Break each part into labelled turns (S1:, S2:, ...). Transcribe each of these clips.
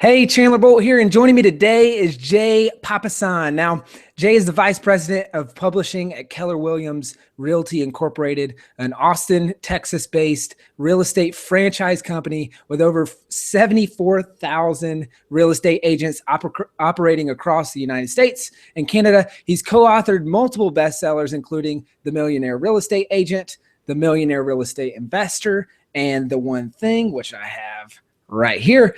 S1: Hey, Chandler Bolt here, and joining me today is Jay Papasan. Now, Jay is the Vice President of Publishing at Keller Williams Realty Incorporated, an Austin, Texas-based real estate franchise company with over 74,000 real estate agents operating across the United States and Canada. He's co-authored multiple bestsellers, including The Millionaire Real Estate Agent, The Millionaire Real Estate Investor, and The One Thing, which I have right here.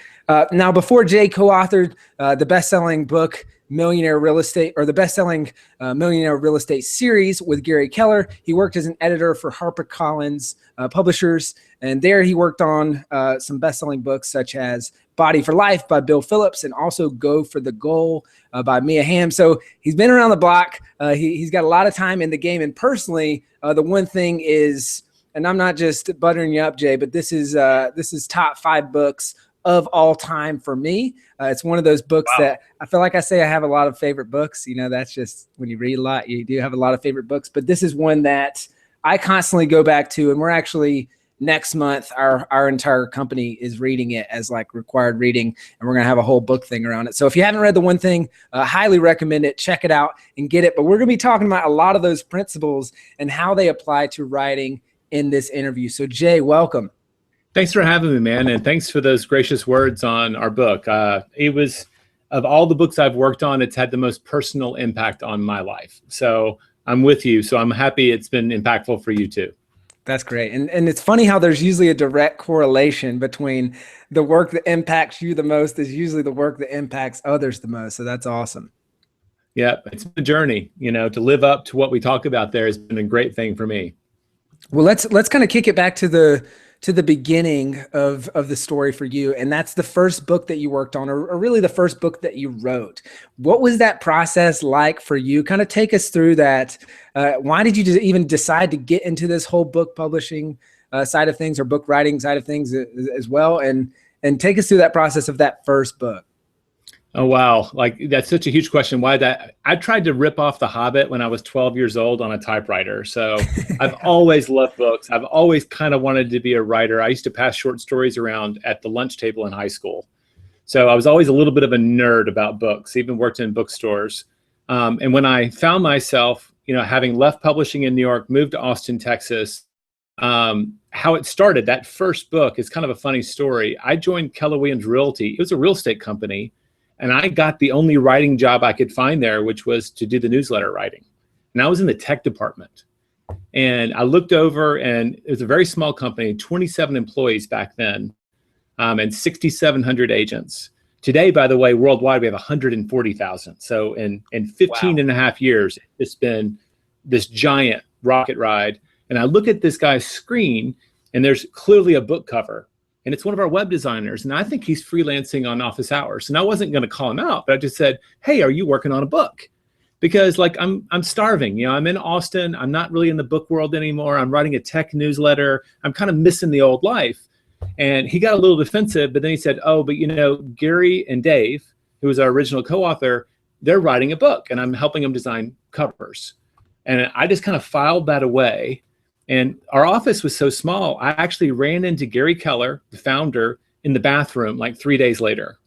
S1: Now, before Jay co-authored the best-selling book, Millionaire Real Estate, or the best-selling Millionaire Real Estate series with Gary Keller, he worked as an editor for HarperCollins publishers. And there he worked on some best-selling books such as Body for Life by Bill Phillips and also Go for the Goal by Mia Hamm. So he's been around the block. He's got a lot of time in the game. And personally, the one thing is, and I'm not just buttering you up, Jay, but this is top 5 books of all time for me. It's one of those books that I feel like I say I have a lot of favorite books. You know, that's just when you read a lot, you do have a lot of favorite books. But this is one that I constantly go back to, and we're actually next month, our entire company is reading it as like required reading, and we're gonna have a whole book thing around it. So if you haven't read The One Thing, highly recommend it. Check it out and get it. But we're gonna be talking about a lot of those principles and how they apply to writing in this interview. So Jay, welcome.
S2: Thanks for having me, man. And thanks for those gracious words on our book. It was, of all the books I've worked on, it's had the most personal impact on my life. So I'm with you. So I'm happy it's been impactful for you too.
S1: That's great. And it's funny how there's usually a direct correlation between the work that impacts you the most is usually the work that impacts others the most. So that's awesome.
S2: Yeah, it's been a journey, you know, to live up to what we talk about there has been a great thing for me.
S1: Well, let's kind of kick it back to the beginning of the story for you. And that's the first book that you worked on, or really the first book that you wrote. What was that process like for you? Kind of take us through that. Why did you even decide to get into this whole book publishing side of things, or book writing side of things as well? And take us through that process of that first book.
S2: Oh, wow. Like, that's such a huge question. Why that? I tried to rip off The Hobbit when I was 12 years old on a typewriter. So I've always loved books. I've always kind of wanted to be a writer. I used to pass short stories around at the lunch table in high school. So I was always a little bit of a nerd about books, even worked in bookstores. And when I found myself, you know, having left publishing in New York, moved to Austin, Texas, how it started, that first book is kind of a funny story. I joined Keller Williams Realty. It was a real estate company. And I got the only writing job I could find there, which was to do the newsletter writing. And I was in the tech department. And I looked over, and it was a very small company, 27 employees back then, and 6,700 agents. Today, by the way, worldwide, we have 140,000. So in 15 and a half years, it's been this giant rocket ride. And I look at this guy's screen, and there's clearly a book cover. And it's one of our web designers. And I think he's freelancing on office hours. And I wasn't going to call him out, but I just said, hey, are you working on a book? Because like I'm starving, you know, I'm in Austin. I'm not really in the book world anymore. I'm writing a tech newsletter. I'm kind of missing the old life. And he got a little defensive, but then he said, oh, but you know, Gary and Dave, who was our original co-author, they're writing a book and I'm helping them design covers. And I just kind of filed that away. And our office was so small, I actually ran into Gary Keller, the founder, in the bathroom like 3 days later.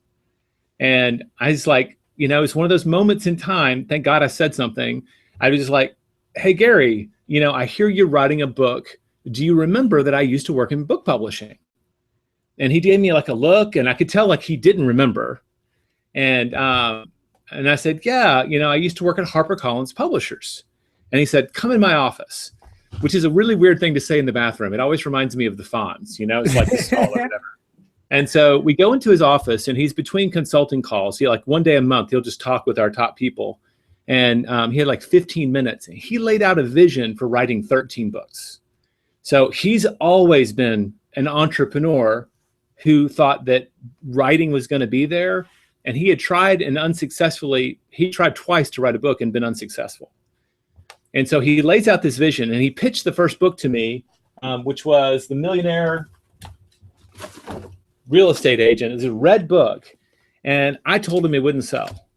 S2: And I was like, you know, it's one of those moments in time. Thank God I said something. I was just like, hey, Gary, you know, I hear you're writing a book. Do you remember that I used to work in book publishing? And he gave me like a look, and I could tell like he didn't remember. And I said, yeah, you know, I used to work at HarperCollins Publishers. And he said, come in my office. Which is a really weird thing to say in the bathroom. It always reminds me of the Fonz, you know, it's like this tall or whatever. And so we go into his office, and he's between consulting calls. He, like, one day a month, he'll just talk with our top people. And he had like 15 minutes. And he laid out a vision for writing 13 books. So he's always been an entrepreneur who thought that writing was going to be there. And he had tried, and unsuccessfully, he tried twice to write a book and been unsuccessful. And so he lays out this vision, and he pitched the first book to me, which was The Millionaire Real Estate Agent. It was a red book. And I told him it wouldn't sell.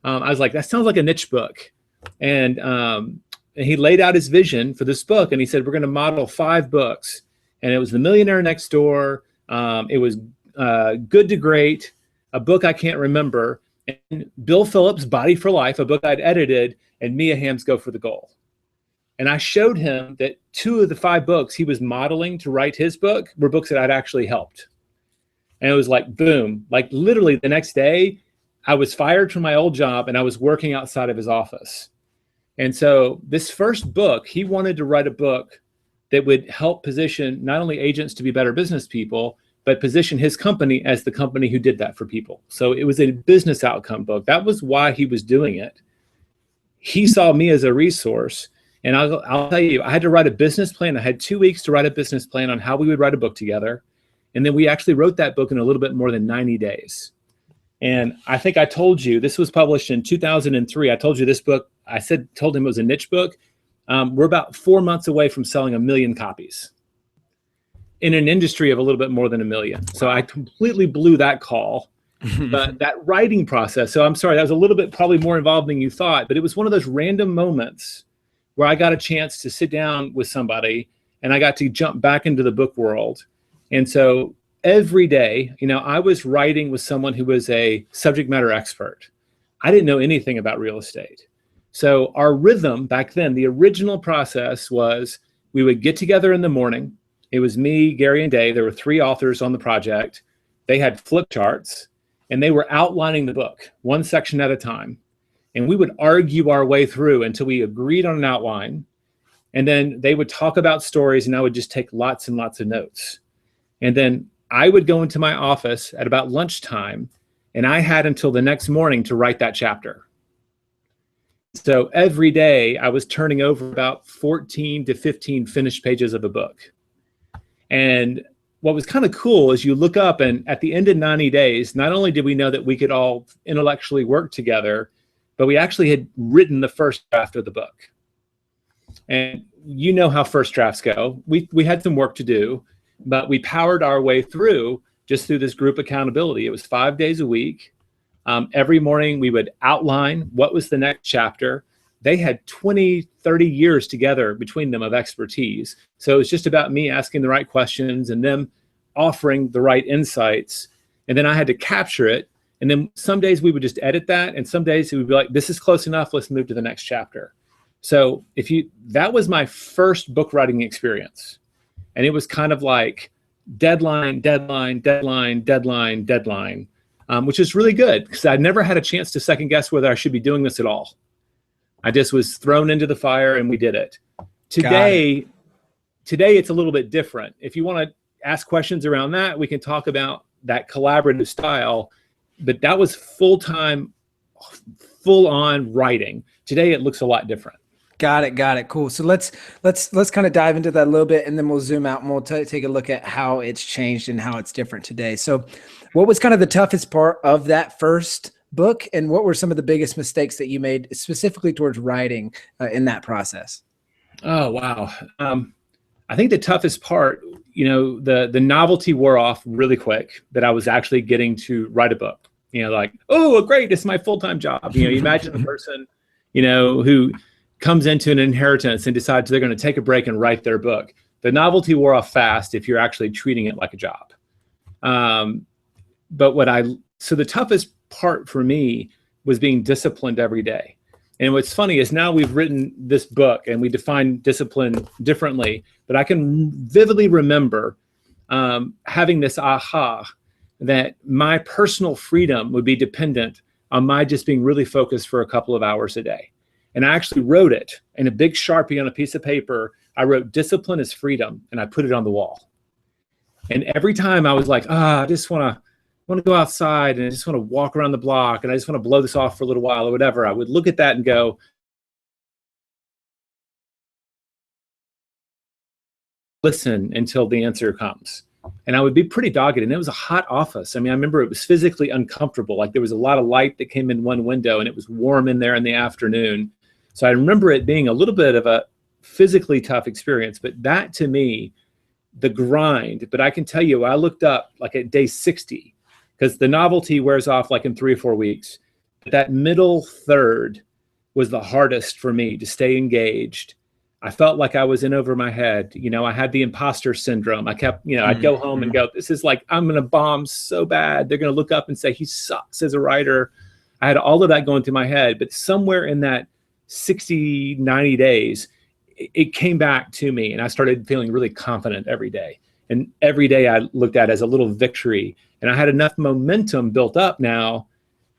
S2: I was like, that sounds like a niche book. And he laid out his vision for this book, and he said, we're going to model 5 books. And it was The Millionaire Next Door. It was Good to Great. a book I can't remember, and Bill Phillips' Body for Life, a book I'd edited, and Mia Hamm's Go for the Goal. And I showed him that 2 of the 5 books he was modeling to write his book were books that I'd actually helped. And it was like, boom, like literally the next day, I was fired from my old job and I was working outside of his office. And so this first book, he wanted to write a book that would help position not only agents to be better business people, but position his company as the company who did that for people. So it was a business outcome book. That was why he was doing it. He saw me as a resource. And I'll tell you, I had to write a business plan. I had 2 weeks to write a business plan on how we would write a book together. And then we actually wrote that book in a little bit more than 90 days. And I think I told you, this was published in 2003. I told you this book, told him it was a niche book. We're about 4 months away from selling 1 million copies in an industry of a little bit more than 1 million. So I completely blew that call. But that writing process, so I'm sorry, that was a little bit probably more involved than you thought, but it was one of those random moments where I got a chance to sit down with somebody and I got to jump back into the book world. And so every day, I was writing with someone who was a subject matter expert. I didn't know anything about real estate. So our rhythm back then, the original process was we would get together in the morning. It was me, Gary, and Dave. There were 3 authors on the project. They had flip charts and they were outlining the book, 1 section at a time. And we would argue our way through until we agreed on an outline. And then they would talk about stories and I would just take lots and lots of notes. And then I would go into my office at about lunchtime and I had until the next morning to write that chapter. So every day I was turning over about 14 to 15 finished pages of a book. And what was kind of cool is you look up and at the end of 90 days, not only did we know that we could all intellectually work together, but we actually had written the first draft of the book. And you know how first drafts go. We had some work to do, but we powered our way through just through this group accountability. It was 5 days a week. Every morning we would outline what was the next chapter. They had 20, 30 years together between them of expertise. So it was just about me asking the right questions and them offering the right insights. And then I had to capture it. And then some days we would just edit that. And some days we would be like, this is close enough. Let's move to the next chapter. So that was my first book writing experience. And it was kind of like deadline, deadline, deadline, deadline, deadline, which is really good because I never had a chance to second guess whether I should be doing this at all. I just was thrown into the fire and we did it. Today it's a little bit different. If you want to ask questions around that, we can talk about that collaborative style. But that was full-time, full-on writing. Today it looks a lot different.
S1: Got it. Cool. So let's kind of dive into that a little bit, and then we'll zoom out and we'll take a look at how it's changed and how it's different today. So, what was kind of the toughest part of that first book, and what were some of the biggest mistakes that you made specifically towards writing in that process?
S2: Oh wow. I think the toughest part, the novelty wore off really quick that I was actually getting to write a book. Like, oh, great, it's my full-time job. You imagine the person, who comes into an inheritance and decides they're going to take a break and write their book. The novelty wore off fast if you're actually treating it like a job. So the toughest part for me was being disciplined every day. And what's funny is now we've written this book and we define discipline differently, but I can vividly remember having this aha that my personal freedom would be dependent on my just being really focused for a couple of hours a day. And I actually wrote it in a big Sharpie on a piece of paper. I wrote discipline is freedom and I put it on the wall. And every time I was like, I just want to go outside and I just want to walk around the block and I just want to blow this off for a little while or whatever, I would look at that and go, listen until the answer comes. And I would be pretty dogged. And it was a hot office. I mean, I remember it was physically uncomfortable. Like there was a lot of light that came in one window and it was warm in there in the afternoon. So I remember it being a little bit of a physically tough experience, but that to me, the grind, but I can tell you, I looked up like at day 60 because the novelty wears off like in 3 or 4 weeks. But that middle third was the hardest for me to stay engaged. I felt like I was in over my head. I had the imposter syndrome. I kept, I'd go home and go, this is like, I'm going to bomb so bad. They're going to look up and say, he sucks as a writer. I had all of that going through my head, but somewhere in that 60, 90 days, it came back to me, and I started feeling really confident every day. And every day I looked at as a little victory, and I had enough momentum built up now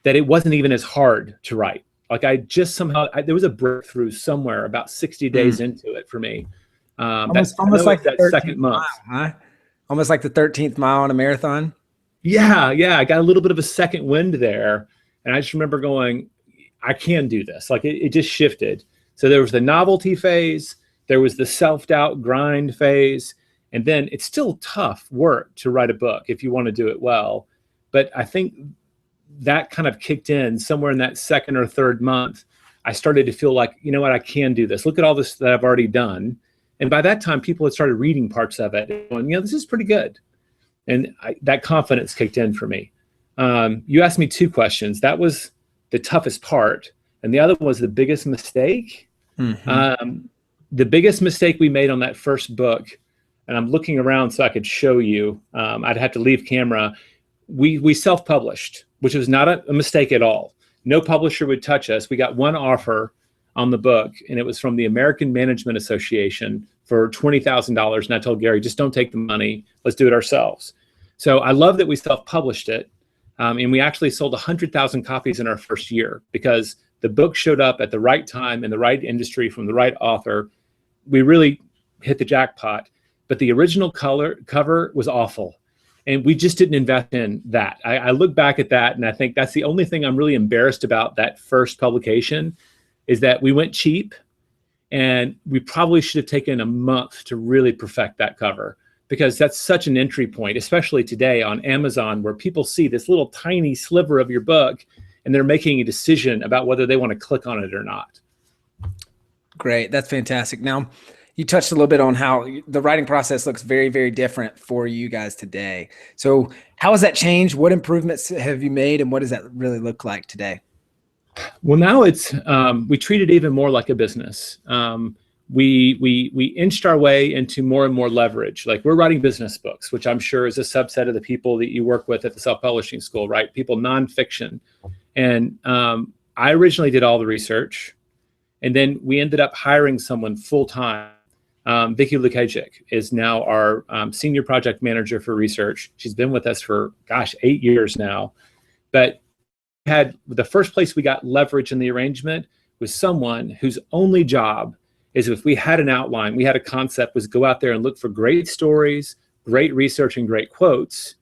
S2: that it wasn't even as hard to write. Like I just somehow, there was a breakthrough somewhere about 60 days into it for me.
S1: Almost like that second month, huh? Almost like the 13th mile on a marathon.
S2: Yeah. I got a little bit of a second wind there. And I just remember going, I can do this. Like it just shifted. So there was the novelty phase, there was the self-doubt grind phase, and then it's still tough work to write a book if you want to do it well. But I think that kind of kicked in somewhere in that second or third month. I started to feel like, you know what, I can do this. Look at all this that I've already done. And by that time, people had started reading parts of it and going, this is pretty good. And that confidence kicked in for me. You asked me two questions. That was the toughest part. And the other was the biggest mistake. The biggest mistake we made on that first book, and I'm looking around so I could show you, I'd have to leave camera. We self-published, which was not a mistake at all. No publisher would touch us. We got one offer on the book, and it was from the American Management Association for $20,000. And I told Gary, just don't take the money. Let's do it ourselves. So I love that we self-published it. And we actually sold 100,000 copies in our first year because the book showed up at the right time in the right industry from the right author. We really hit the jackpot. But the original cover was awful. And we just didn't invest in that. I look back at that, and I think that's the only thing I'm really embarrassed about that first publication is that we went cheap, and we probably should have taken a month to really perfect that cover, because that's such an entry point, especially today on Amazon, where people see this little tiny sliver of your book, and they're making a decision about whether they want to click on it or not.
S1: Great. That's fantastic. Now, you touched a little bit on how the writing process looks very, very different for you guys today. So how has that changed? What improvements have you made, and what does that really look like today?
S2: Well, now it's, we treat it even more like a business. We inched our way into more and more leverage. Like we're writing business books, which I'm sure is a subset of the people that you work with at the self-publishing school, right? People, nonfiction. And I originally did all the research, and then we ended up hiring someone full-time. Vicki Lukajic is now our senior project manager for research. She's been with us for, 8 years now. But the first place we got leverage in the arrangement was someone whose only job is, if we had an outline, we had a concept, was go out there and look for great stories, great research, and great quotes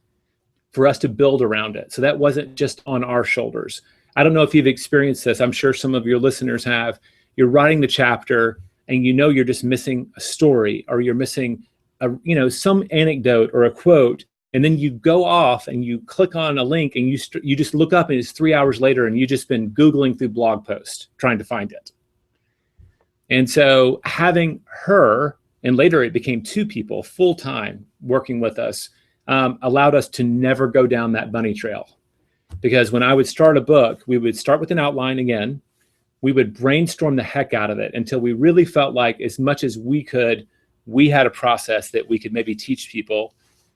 S2: for us to build around it. So that wasn't just on our shoulders. I don't know if you've experienced this. I'm sure some of your listeners have. You're writing the chapter, and you're just missing a story, or you're missing some anecdote or a quote, and then you go off and you click on a link, and you just look up, and it's 3 hours later, and you've just been Googling through blog posts trying to find it. And so having her, and later it became two people full-time working with us, allowed us to never go down that bunny trail. Because when I would start a book, we would start with an outline again. We would brainstorm the heck out of it until we really felt like, as much as we could, we had a process that we could maybe teach people.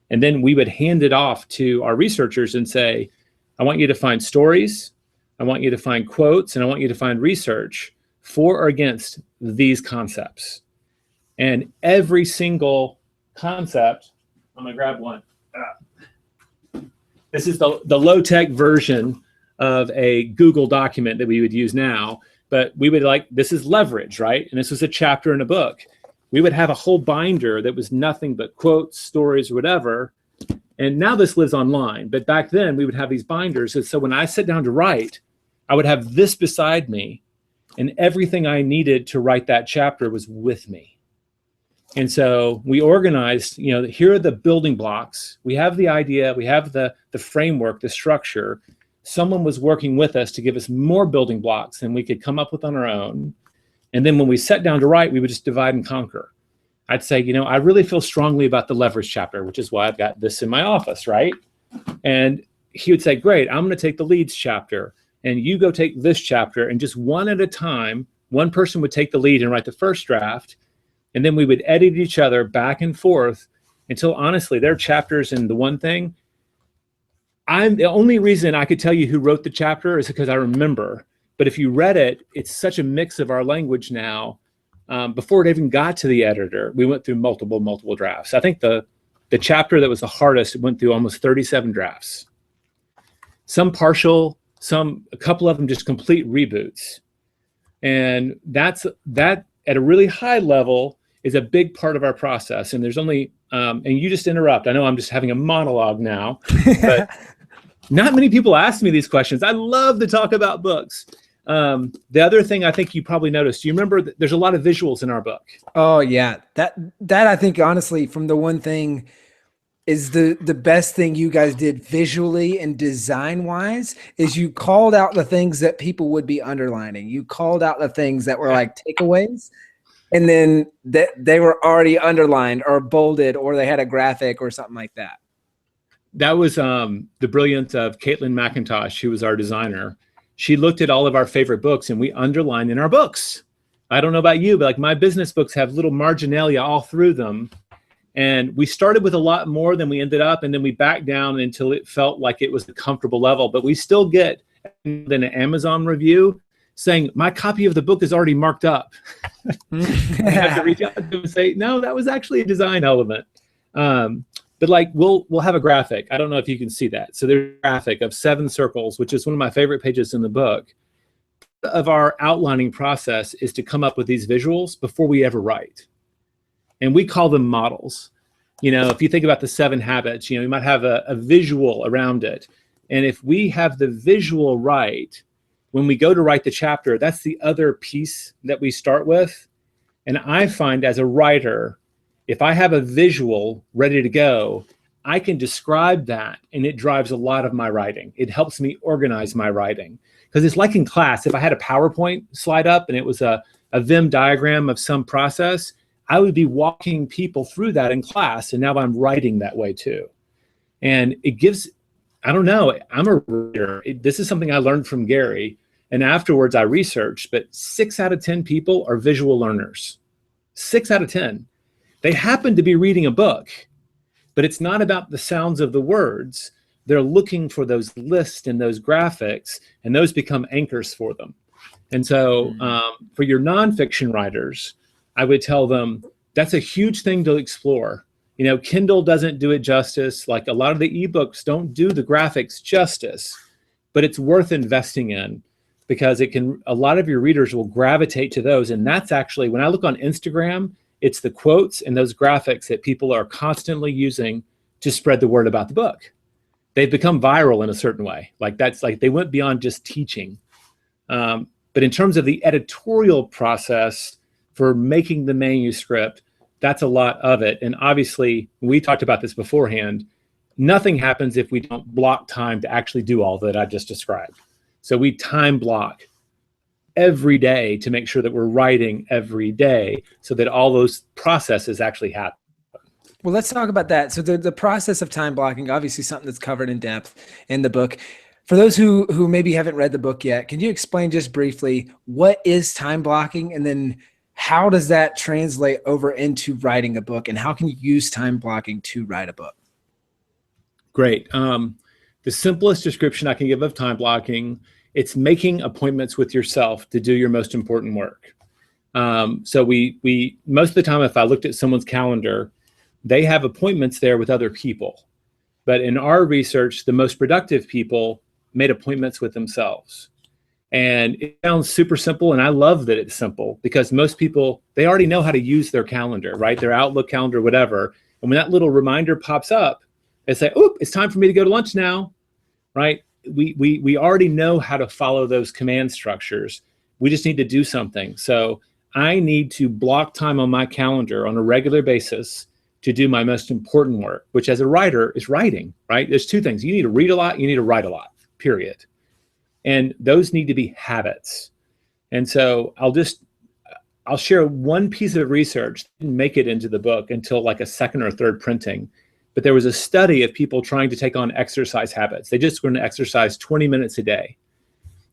S2: And then we would hand it off to our researchers and say, I want you to find stories, I want you to find quotes, and I want you to find research for or against these concepts. And every single concept, I'm gonna grab one. This is the low-tech version of a Google document that we would use now. But we would this is leverage, right? And this was a chapter in a book. We would have a whole binder that was nothing but quotes, stories, or whatever. And now this lives online. But back then we would have these binders. And so when I sit down to write, I would have this beside me, and everything I needed to write that chapter was with me. And so we organized, here are the building blocks. We have the idea, we have the framework, the structure. Someone was working with us to give us more building blocks than we could come up with on our own. And then when we sat down to write, we would just divide and conquer. I'd say, I really feel strongly about the leverage chapter, which is why I've got this in my office, right? And he would say, great, I'm going to take the leads chapter, and you go take this chapter. And just one at a time, one person would take the lead and write the first draft, And then we would edit each other back and forth until, honestly, there are chapters in the one thing. The only reason I could tell you who wrote the chapter is because I remember. But if you read it, it's such a mix of our language now. Before it even got to the editor, we went through multiple drafts. I think the chapter that was the hardest went through almost 37 drafts. Some partial, a couple of them just complete reboots. And that at a really high level is a big part of our process. And there's only, and you just interrupt. I know I'm just having a monologue now, but not many people ask me these questions. I love to talk about books. The other thing I think you probably noticed, you remember that there's a lot of visuals in our book.
S1: Oh yeah. That I think, honestly, from the one thing is the best thing you guys did visually and design wise is you called out the things that people would be underlining. You called out the things that were like takeaways, and then they were already underlined or bolded, or they had a graphic or something like that.
S2: That was the brilliance of Caitlin McIntosh, who was our designer. She looked at all of our favorite books and we underlined in our books. I don't know about you, but like my business books have little marginalia all through them. And we started with a lot more than we ended up, and then we backed down until it felt like it was a comfortable level. But we still get an Amazon review saying, my copy of the book is already marked up. I have to reach out to them and say, no, that was actually a design element. But like we'll have a graphic. I don't know if you can see that. So there's a graphic of 7 circles, which is one of my favorite pages in the book. Of our outlining process is to come up with these visuals before we ever write. And we call them models. You know, if you think about the 7 habits, you might have a visual around it. And if we have the visual right, when we go to write the chapter, that's the other piece that we start with. And I find as a writer, if I have a visual ready to go, I can describe that, and it drives a lot of my writing. It helps me organize my writing. Because it's like in class, if I had a PowerPoint slide up and it was a Venn diagram of some process, I would be walking people through that in class, and now I'm writing that way too. And it gives, I don't know, I'm a reader. This is something I learned from Gary, and afterwards I researched, but 6 out of 10 people are visual learners. 6 out of 10. They happen to be reading a book, but it's not about the sounds of the words. They're looking for those lists and those graphics, and those become anchors for them. And so for your nonfiction writers, I would tell them that's a huge thing to explore. You know, Kindle doesn't do it justice. Like a lot of the ebooks don't do the graphics justice, but it's worth investing in because a lot of your readers will gravitate to those. And that's actually, when I look on Instagram, it's the quotes and those graphics that people are constantly using to spread the word about the book. They've become viral in a certain way. Like that's like they went beyond just teaching. But in terms of the editorial process for making the manuscript, that's a lot of it. And obviously, we talked about this beforehand, nothing happens if we don't block time to actually do all that I just described. So we time block every day to make sure that we're writing every day so that all those processes actually happen.
S1: Well, let's talk about that. So the process of time blocking, obviously something that's covered in depth in the book. For those who maybe haven't read the book yet, can you explain just briefly what is time blocking, and then how does that translate over into writing a book, and how can you use time blocking to write a book?
S2: Great. The simplest description I can give of time blocking, it's making appointments with yourself to do your most important work. So we most of the time, if I looked at someone's calendar, they have appointments there with other people. But in our research, the most productive people made appointments with themselves. And it sounds super simple, and I love that it's simple because most people, they already know how to use their calendar, right? Their Outlook calendar, whatever. And when that little reminder pops up, they say, "Oop, it's time for me to go to lunch now," right? We already know how to follow those command structures. We just need to do something. So I need to block time on my calendar on a regular basis to do my most important work, which as a writer is writing, right? There's 2 things. You need to read a lot, you need to write a lot, period. And those need to be habits. And so I'll share one piece of research, didn't make it into the book until like a 2nd or 3rd printing. But there was a study of people trying to take on exercise habits. They just were going to exercise 20 minutes a day.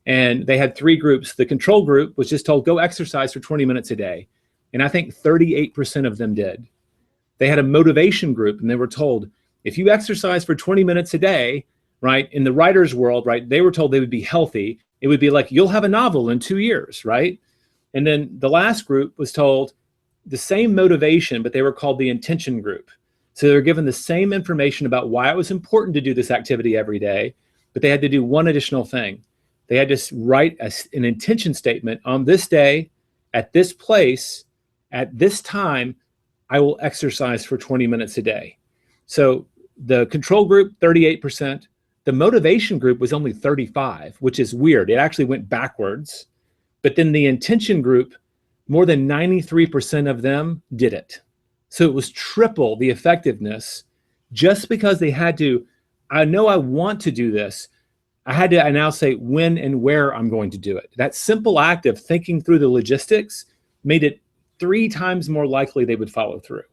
S2: And they had 3 groups. The control group was just told, go exercise for 20 minutes a day. And I think 38% of them did. They had a motivation group, and they were told, if you exercise for 20 minutes a day, right, in the writer's world, right, they were told they would be healthy. It would be like, you'll have a novel in 2 years, right? And then the last group was told the same motivation, but they were called the intention group. So they were given the same information about why it was important to do this activity every day, but they had to do one additional thing. They had to write an intention statement on this day, at this place, at this time, I will exercise for 20 minutes a day. So the control group, 38%. The motivation group was only 35, which is weird. It actually went backwards. But then the intention group, more than 93% of them did it. So it was triple the effectiveness just because they had to, I know I want to do this. I now say when and where I'm going to do it. That simple act of thinking through the logistics made it 3 times more likely they would follow through.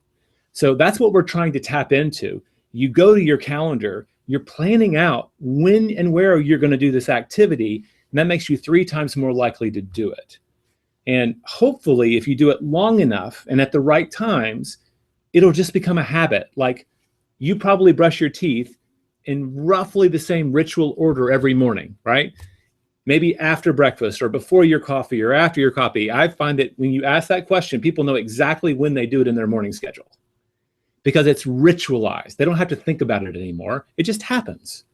S2: So that's what we're trying to tap into. You go to your calendar, you're planning out when and where you're going to do this activity, and that makes you 3 times more likely to do it. And hopefully, if you do it long enough and at the right times, it'll just become a habit. Like, you probably brush your teeth in roughly the same ritual order every morning, right? Maybe after breakfast or before your coffee or after your coffee. I find that when you ask that question, people know exactly when they do it in their morning schedule because it's ritualized. They don't have to think about it anymore. It just happens.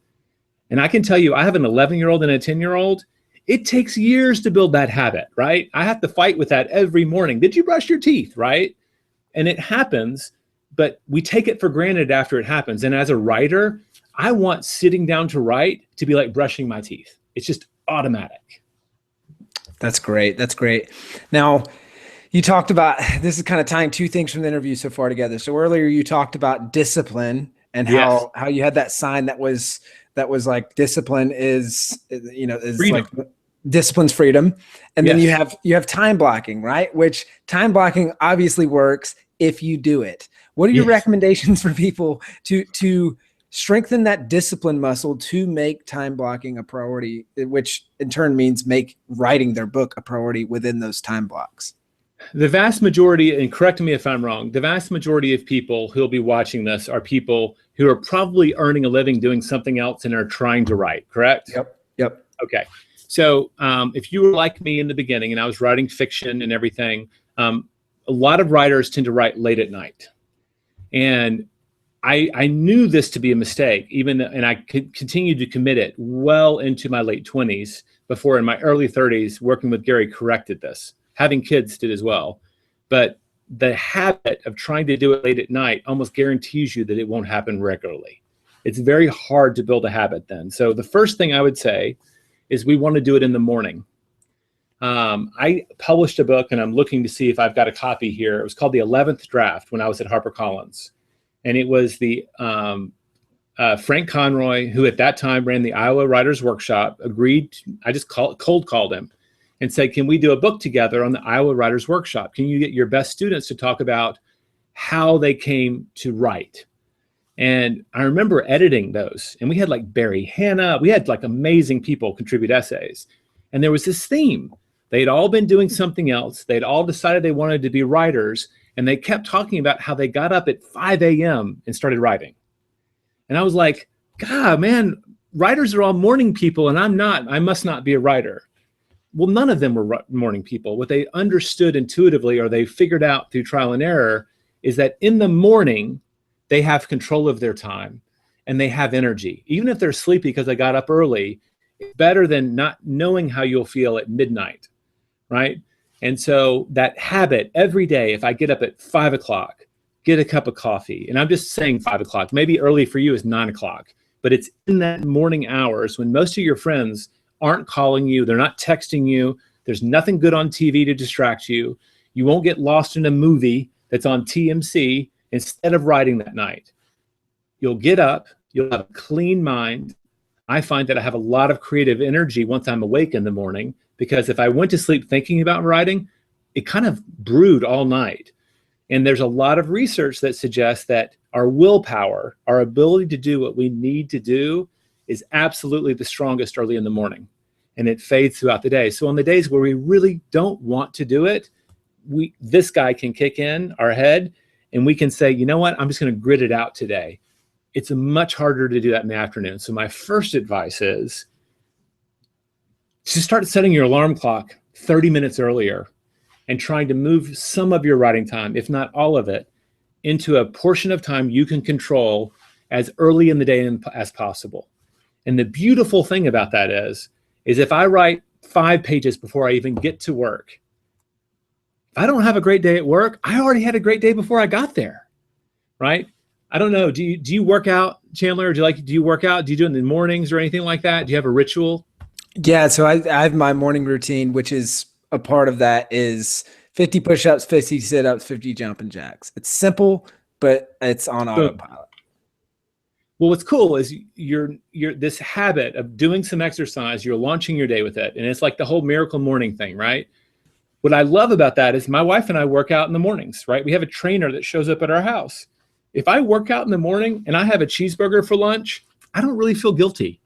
S2: And I can tell you, I have an 11-year-old and a 10-year-old. It takes years to build that habit, right? I have to fight with that every morning. Did you brush your teeth, right? And it happens, but we take it for granted after it happens. And as a writer, I want sitting down to write to be like brushing my teeth. It's just automatic.
S1: That's great. That's great. Now, you talked about, this is kind of tying 2 things from the interview so far together. So earlier you talked about discipline and how you had that sign that was like discipline is freedom. Like discipline's freedom. And then you have time blocking, right? Which time blocking obviously works if you do it. What are your recommendations for people to strengthen that discipline muscle to make time blocking a priority, which in turn means make writing their book a priority within those time blocks?
S2: The vast majority, and correct me if I'm wrong, the vast majority of people who'll be watching this are people who are probably earning a living doing something else and are trying to write, correct?
S1: Yep.
S2: Okay. So if you were like me in the beginning and I was writing fiction and everything, a lot of writers tend to write late at night. And I knew this to be a mistake, and I continued to commit it well into my late 20s before in my early 30s, working with Gary corrected this. Having kids did as well. But the habit of trying to do it late at night almost guarantees you that it won't happen regularly. It's very hard to build a habit then. So the first thing I would say is we want to do it in the morning. I published a book, and I'm looking to see if I've got a copy here. It was called The 11th Draft when I was at HarperCollins. And it was the Frank Conroy, who at that time ran the Iowa Writers Workshop, agreed. I just cold called him and said, can we do a book together on the Iowa Writers Workshop? Can you get your best students to talk about how they came to write? And I remember editing those, and we had like Barry Hanna. We had like amazing people contribute essays. And there was this theme. They'd all been doing something else. They'd all decided they wanted to be writers. And they kept talking about how they got up at 5 a.m. and started writing. And I was like, God, man, writers are all morning people, and I'm not. I must not be a writer. Well, none of them were morning people. What they understood intuitively, or they figured out through trial and error, is that in the morning, they have control of their time and they have energy. Even if they're sleepy because they got up early, it's better than not knowing how you'll feel at midnight, right? And so that habit every day, if I get up at 5 o'clock, get a cup of coffee, and I'm just saying 5 o'clock, maybe early for you is 9 o'clock, but it's in that morning hours when most of your friends aren't calling you, they're not texting you, there's nothing good on TV to distract you, you won't get lost in a movie that's on TMC instead of writing that night. You'll get up, you'll have a clean mind. I find that I have a lot of creative energy once I'm awake in the morning, because if I went to sleep thinking about writing, it kind of brewed all night. And there's a lot of research that suggests that our willpower, our ability to do what we need to do, is absolutely the strongest early in the morning. And it fades throughout the day. So on the days where we really don't want to do it, this guy can kick in our head and we can say, you know what, I'm just going to grit it out today. It's much harder to do that in the afternoon. So my first advice is to start setting your alarm clock 30 minutes earlier and trying to move some of your writing time, if not all of it, into a portion of time you can control as early in the day as possible. And the beautiful thing about that is if I write 5 pages before I even get to work, if I don't have a great day at work, I already had a great day before I got there, right? I don't know. Do you work out, Chandler? Do you work out? Do you do it in the mornings or anything like that? Do you have a ritual?
S1: Yeah. So I have my morning routine, which is a part of that is 50 push-ups, 50 sit-ups, 50 jumping jacks. It's simple, but it's on autopilot.
S2: Well, what's cool is you're this habit of doing some exercise, you're launching your day with it. And it's like the whole miracle morning thing, right? What I love about that is my wife and I work out in the mornings, right? We have a trainer that shows up at our house. If I work out in the morning and I have a cheeseburger for lunch, I don't really feel guilty,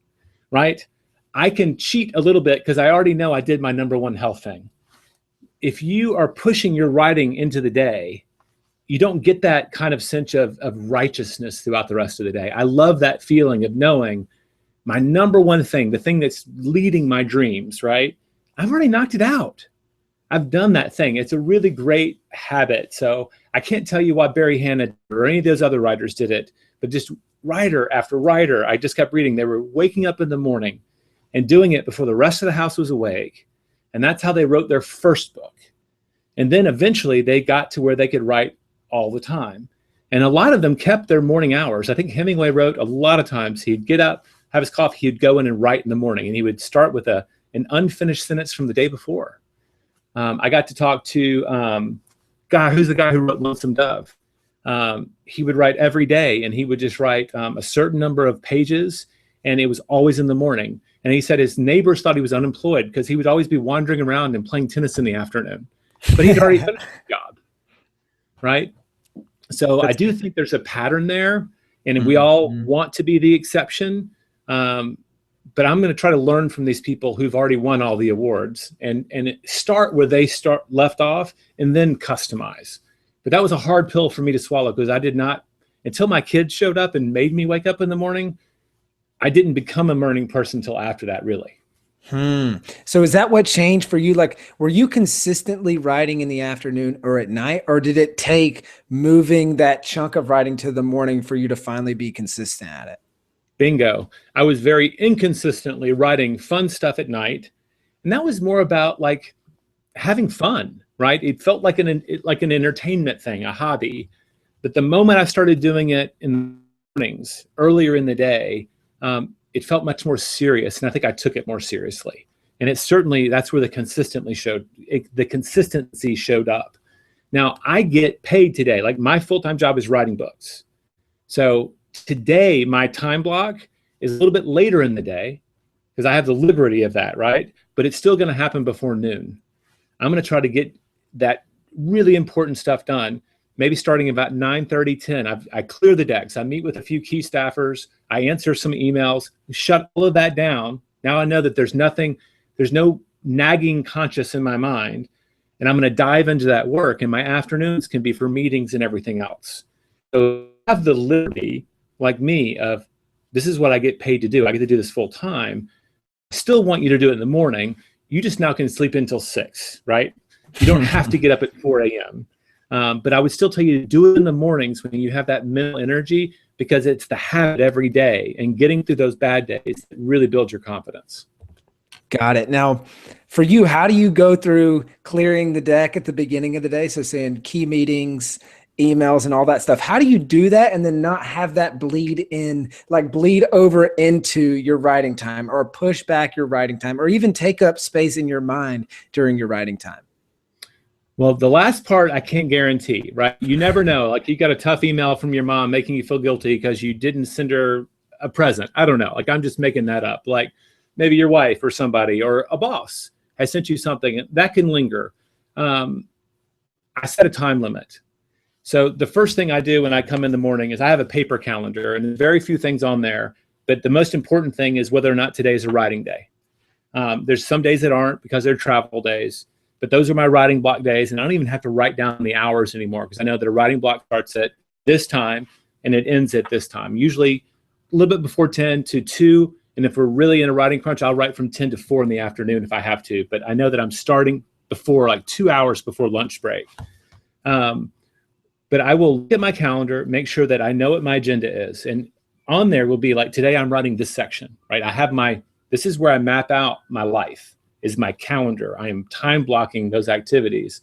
S2: right? I can cheat a little bit because I already know I did my number one health thing. If you are pushing your writing into the day, you don't get that kind of sense of righteousness throughout the rest of the day. I love that feeling of knowing my number one thing, the thing that's leading my dreams, right? I've already knocked it out. I've done that thing. It's a really great habit. So I can't tell you why Barry Hannah or any of those other writers did it, but just writer after writer, I just kept reading. They were waking up in the morning and doing it before the rest of the house was awake. And that's how they wrote their first book. And then eventually they got to where they could write all the time. And a lot of them kept their morning hours. I think Hemingway wrote a lot of times he'd get up, have his coffee, he'd go in and write in the morning. And he would start with an unfinished sentence from the day before. I got to talk to who's the guy who wrote Lonesome Dove. He would write every day, and he would just write a certain number of pages, and it was always in the morning. And he said his neighbors thought he was unemployed because he would always be wandering around and playing tennis in the afternoon. But he'd already finished the job, right? So I do think there's a pattern there, and we all want to be the exception. But I'm going to try to learn from these people who've already won all the awards and start where they left off and then customize. But that was a hard pill for me to swallow because I did not, until my kids showed up and made me wake up in the morning, I didn't become a morning person until after that, really.
S1: So is that what changed for you? Like, were you consistently writing in the afternoon or at night, or did it take moving that chunk of writing to the morning for you to finally be consistent at it?
S2: Bingo. I was very inconsistently writing fun stuff at night. And that was more about like having fun, right? It felt like an entertainment thing, a hobby. But the moment I started doing it in the mornings, earlier in the day, it felt much more serious. And I think I took it more seriously. And it certainly, that's where the consistency showed up. Now I get paid today. Like my full-time job is writing books. So today, my time block is a little bit later in the day because I have the liberty of that, right? But it's still going to happen before noon. I'm going to try to get that really important stuff done, maybe starting about 9:30, 10. I clear the decks. I meet with a few key staffers. I answer some emails, shut all of that down. Now I know that there's no nagging conscience in my mind, and I'm going to dive into that work, and my afternoons can be for meetings and everything else. So I have the liberty, like me, of this is what I get paid to do. I get to do this full time. I still want you to do it in the morning. You just now can sleep until 6, right? You don't have to get up at 4 a.m. But I would still tell you to do it in the mornings when you have that mental energy, because it's the habit every day, and getting through those bad days that really builds your confidence.
S1: Got it. Now, for you, how do you go through clearing the deck at the beginning of the day? So saying key meetings, emails, and all that stuff. How do you do that and then not have that bleed over into your writing time, or push back your writing time, or even take up space in your mind during your writing time?
S2: Well, the last part I can't guarantee, right? You never know. Like you got a tough email from your mom making you feel guilty because you didn't send her a present. I don't know. Like I'm just making that up. Like maybe your wife or somebody or a boss has sent you something that can linger. I set a time limit. So the first thing I do when I come in the morning is I have a paper calendar, and there's very few things on there. But the most important thing is whether or not today is a writing day. There's some days that aren't because they're travel days. But those are my writing block days, and I don't even have to write down the hours anymore because I know that a writing block starts at this time and it ends at this time, usually a little bit before 10 to 2. And if we're really in a writing crunch, I'll write from 10 to 4 in the afternoon if I have to. But I know that I'm starting before, like 2 hours before lunch break. But I will look at my calendar, make sure that I know what my agenda is. And on there will be like, today I'm writing this section, right? I have this is where I map out my life, is my calendar. I am time blocking those activities.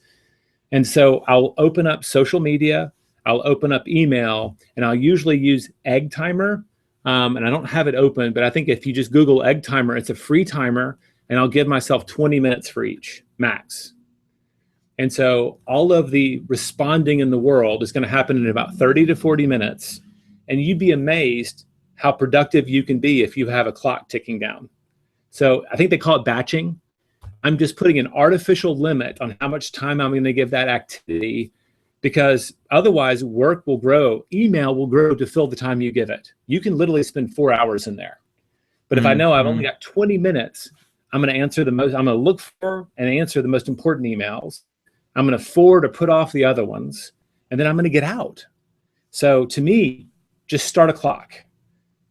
S2: And so I'll open up social media, I'll open up email, and I'll usually use Egg Timer. And I don't have it open, but I think if you just Google Egg Timer, it's a free timer, and I'll give myself 20 minutes for each, max. And so all of the responding in the world is going to happen in about 30 to 40 minutes. And you'd be amazed how productive you can be if you have a clock ticking down. So I think they call it batching. I'm just putting an artificial limit on how much time I'm going to give that activity, because otherwise work will grow, email will grow to fill the time you give it. You can literally spend 4 hours in there. But if I know I've only got 20 minutes, I'm going to look for and answer the most important emails. I'm going to forward or put off the other ones, and then I'm going to get out. So to me, just start a clock,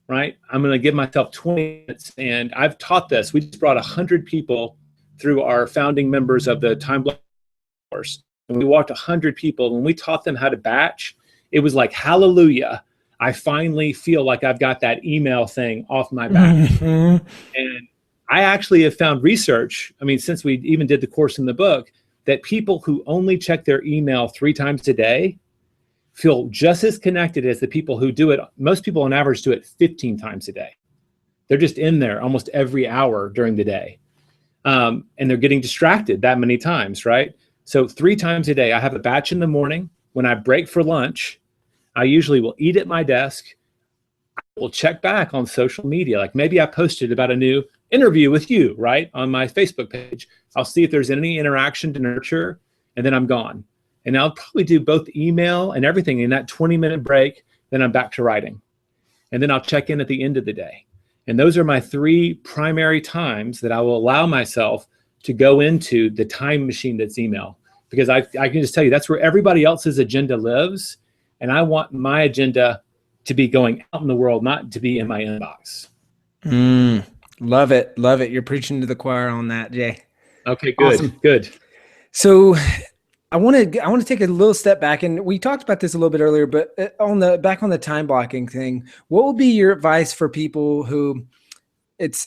S2: right? I'm going to give myself 20 minutes, and I've taught this. We just brought 100 people through our founding members of the Time Block course, and we walked 100 people. When we taught them how to batch, it was like, hallelujah, I finally feel like I've got that email thing off my back. And I actually have found research, since we even did the course in the book, that people who only check their email 3 times a day feel just as connected as the people who do it. Most people on average do it 15 times a day. They're just in there almost every hour during the day. And they're getting distracted that many times, right? So 3 times a day, I have a batch in the morning. When I break for lunch, I usually will eat at my desk. I will check back on social media. Like maybe I posted about a new interview with you, right, on my Facebook page. I'll see if there's any interaction to nurture, and then I'm gone. And I'll probably do both email and everything in that 20-minute break. Then I'm back to writing. And then I'll check in at the end of the day. And those are my 3 primary times that I will allow myself to go into the time machine that's email. Because I can just tell you, that's where everybody else's agenda lives. And I want my agenda to be going out in the world, not to be in my inbox.
S1: Love it. Love it. You're preaching to the choir on that, Jay.
S2: Okay, good. Awesome. Good.
S1: So I want to take a little step back, and we talked about this a little bit earlier, but back on the time blocking thing, what would be your advice for people who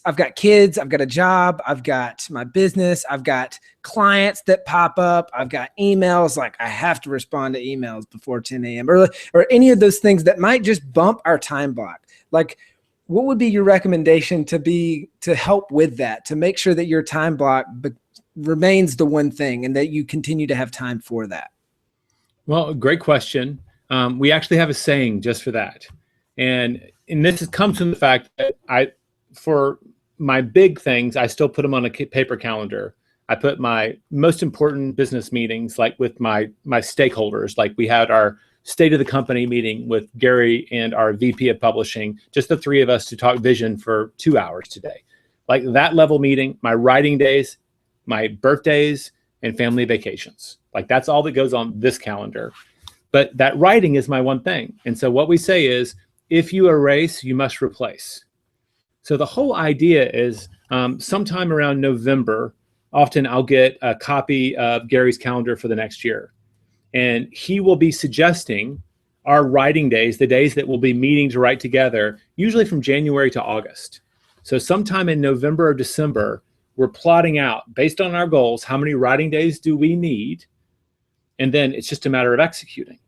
S1: I've got kids, I've got a job, I've got my business, I've got clients that pop up, I've got emails, like I have to respond to emails before 10 a.m. or any of those things that might just bump our time block. Like, what would be your recommendation to help with that, to make sure that your time block remains the one thing and that you continue to have time for that?
S2: Well, great question. We actually have a saying just for that. And this comes from the fact that for my big things, I still put them on a paper calendar. I put my most important business meetings, like with my stakeholders, like we had our state of the company meeting with Gary and our VP of publishing, just the 3 of us to talk vision for 2 hours today. Like that level meeting, my writing days, my birthdays, and family vacations. Like that's all that goes on this calendar. But that writing is my one thing. And so what we say is, if you erase, you must replace. So the whole idea is sometime around November, often I'll get a copy of Gary's calendar for the next year. And he will be suggesting our writing days, the days that we'll be meeting to write together, usually from January to August. So sometime in November or December, we're plotting out, based on our goals, how many writing days do we need? And then it's just a matter of executing.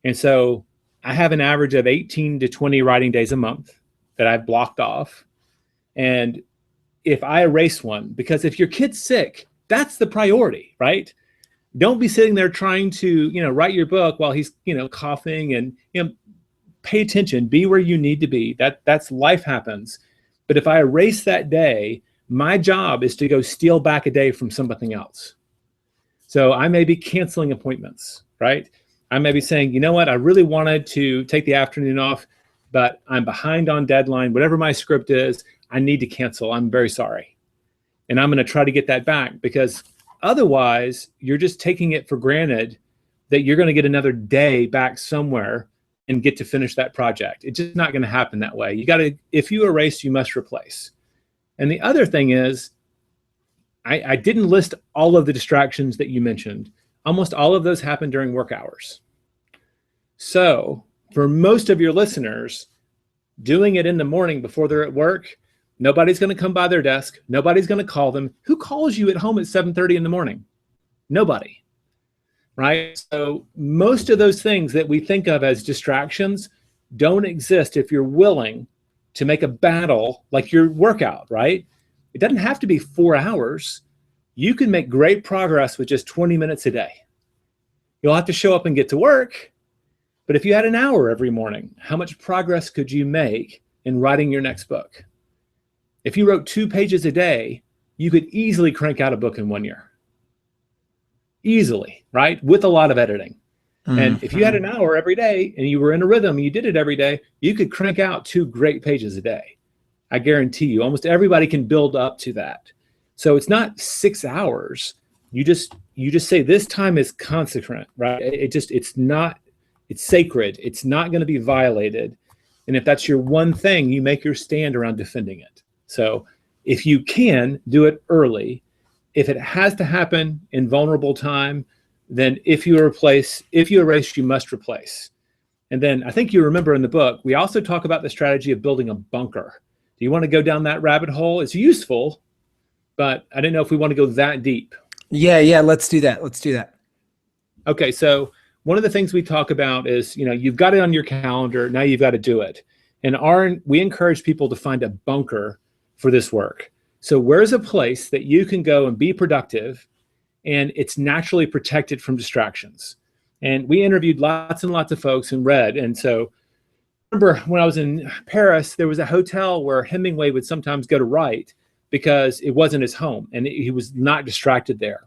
S2: And so I have an average of 18 to 20 writing days a month that I've blocked off. And if I erase one, because if your kid's sick, that's the priority, right? Don't be sitting there trying to, write your book while he's, coughing, and, pay attention, be where you need to be. That's life happens. But if I erase that day, my job is to go steal back a day from something else. So I may be canceling appointments, right? I may be saying, you know what, I really wanted to take the afternoon off, but I'm behind on deadline. Whatever my script is, I need to cancel. I'm very sorry. And I'm going to try to get that back, because Otherwise, you're just taking it for granted that you're going to get another day back somewhere and get to finish that project. It's just not going to happen that way. You got to, if you erase, you must replace. And the other thing is, I didn't list all of the distractions that you mentioned. Almost all of those happen during work hours. So for most of your listeners, doing it in the morning before they're at work, nobody's going to come by their desk. Nobody's going to call them. Who calls you at home at 7:30 in the morning? Nobody, right? So most of those things that we think of as distractions don't exist if you're willing to make a battle like your workout, right? It doesn't have to be 4 hours. You can make great progress with just 20 minutes a day. You'll have to show up and get to work. But if you had an hour every morning, how much progress could you make in writing your next book? If you wrote 2 pages a day, you could easily crank out a book in 1 year. Easily, right? With a lot of editing. And if you had an hour every day and you were in a rhythm and you did it every day, you could crank out 2 great pages a day. I guarantee you, almost everybody can build up to that. So it's not 6 hours. You just say this time is consecrant, right? It's sacred. It's not going to be violated. And if that's your one thing, you make your stand around defending it. So if you can, do it early. If it has to happen in vulnerable time, then if you erase, you must replace. And then I think you remember in the book, we also talk about the strategy of building a bunker. Do you want to go down that rabbit hole? It's useful, but I didn't know if we want to go that deep.
S1: Yeah, let's do that. Let's do that.
S2: Okay, so one of the things we talk about is, you've got it on your calendar, now you've got to do it. And we encourage people to find a bunker for this work. So where's a place that you can go and be productive and it's naturally protected from distractions? And we interviewed lots and lots of folks and read. And so remember when I was in Paris, there was a hotel where Hemingway would sometimes go to write because it wasn't his home and he was not distracted there,